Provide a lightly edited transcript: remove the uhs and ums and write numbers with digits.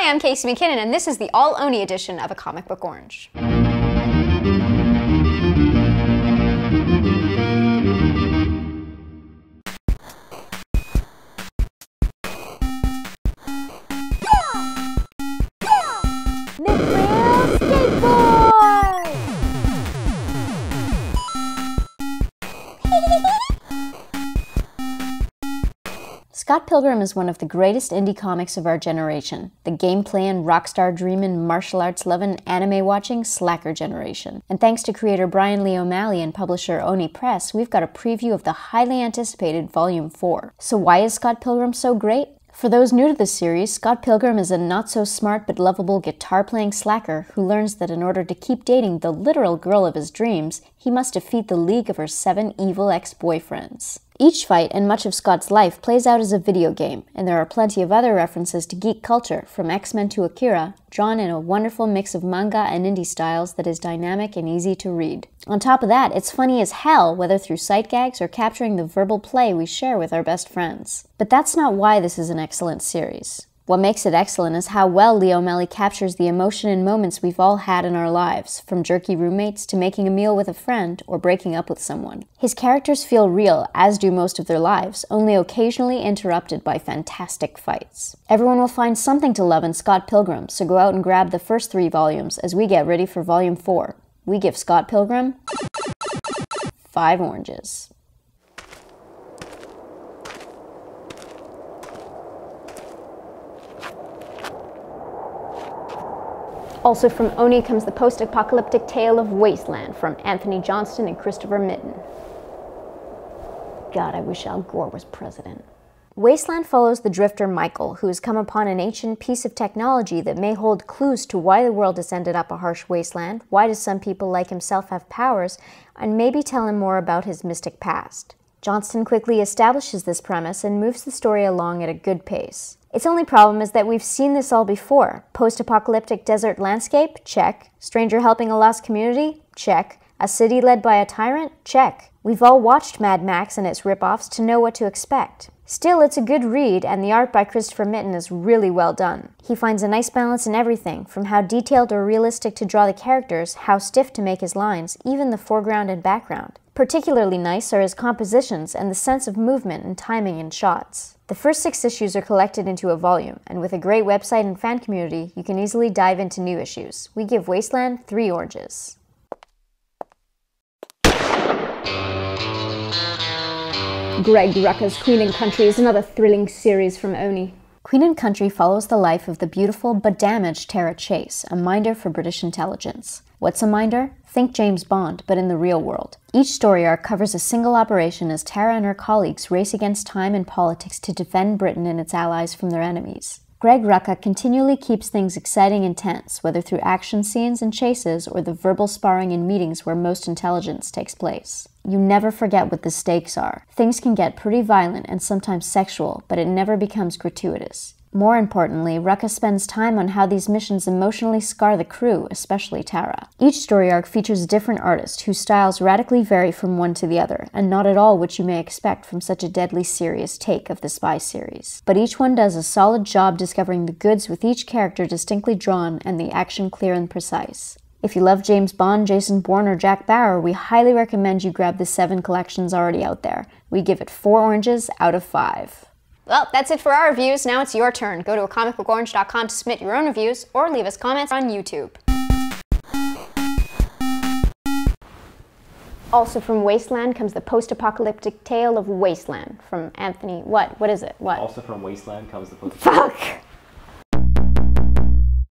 Hi, I'm Casey McKinnon, and this is the all-Oni edition of A Comic Book Orange. Scott Pilgrim is one of the greatest indie comics of our generation, the game-playing, rockstar dreaming, martial arts loving, anime watching, slacker generation. And thanks to creator Brian Lee O'Malley and publisher Oni Press, we've got a preview of the highly anticipated Volume 4. So why is Scott Pilgrim so great? For those new to the series, Scott Pilgrim is a not-so-smart but lovable guitar-playing slacker who learns that in order to keep dating the literal girl of his dreams, he must defeat the League of her 7 evil ex-boyfriends. Each fight and much of Scott's life plays out as a video game, and there are plenty of other references to geek culture, from X-Men to Akira, drawn in a wonderful mix of manga and indie styles that is dynamic and easy to read. On top of that, it's funny as hell, whether through sight gags or capturing the verbal play we share with our best friends. But that's not why this is an excellent series. What makes it excellent is how well Lee O'Malley captures the emotion and moments we've all had in our lives, from jerky roommates to making a meal with a friend or breaking up with someone. His characters feel real, as do most of their lives, only occasionally interrupted by fantastic fights. Everyone will find something to love in Scott Pilgrim, so go out and grab the first 3 volumes as we get ready for Volume 4. We give Scott Pilgrim 5 oranges. Also from Oni comes the post-apocalyptic tale of Wasteland from Antony Johnston and Christopher Mitten. God, I wish Al Gore was president. Wasteland follows the drifter Michael, who has come upon an ancient piece of technology that may hold clues to why the world has ended up a harsh wasteland, why do some people like himself have powers, and maybe tell him more about his mystic past. Johnston quickly establishes this premise and moves the story along at a good pace. Its only problem is that we've seen this all before. Post-apocalyptic desert landscape? Check. Stranger helping a lost community? Check. A city led by a tyrant? Check. We've all watched Mad Max and its ripoffs to know what to expect. Still, it's a good read, and the art by Christopher Mitten is really well done. He finds a nice balance in everything, from how detailed or realistic to draw the characters, how stiff to make his lines, even the foreground and background. Particularly nice are his compositions and the sense of movement and timing in shots. The first 6 issues are collected into a volume, and with a great website and fan community, you can easily dive into new issues. We give Wasteland 3 oranges. Greg Rucka's Queen and Country is another thrilling series from Oni. Queen and Country follows the life of the beautiful but damaged Tara Chase, a minder for British intelligence. What's a minder? Think James Bond, but in the real world. Each story arc covers a single operation as Tara and her colleagues race against time and politics to defend Britain and its allies from their enemies. Greg Rucka continually keeps things exciting and tense, whether through action scenes and chases or the verbal sparring in meetings where most intelligence takes place. You never forget what the stakes are. Things can get pretty violent and sometimes sexual, but it never becomes gratuitous. More importantly, Rucka spends time on how these missions emotionally scar the crew, especially Tara. Each story arc features a different artist whose styles radically vary from one to the other, and not at all what you may expect from such a deadly serious take of the spy series. But each one does a solid job discovering the goods with each character distinctly drawn and the action clear and precise. If you love James Bond, Jason Bourne, or Jack Bauer, we highly recommend you grab the 7 collections already out there. We give it 4 oranges out of 5. Well, that's it for our reviews. Now it's your turn. Go to acomicbookorange.com to submit your own reviews or leave us comments on YouTube. Also from Wasteland comes the post-apocalyptic tale of Wasteland from Antony. What is it? What? Also from Wasteland comes the Fuck!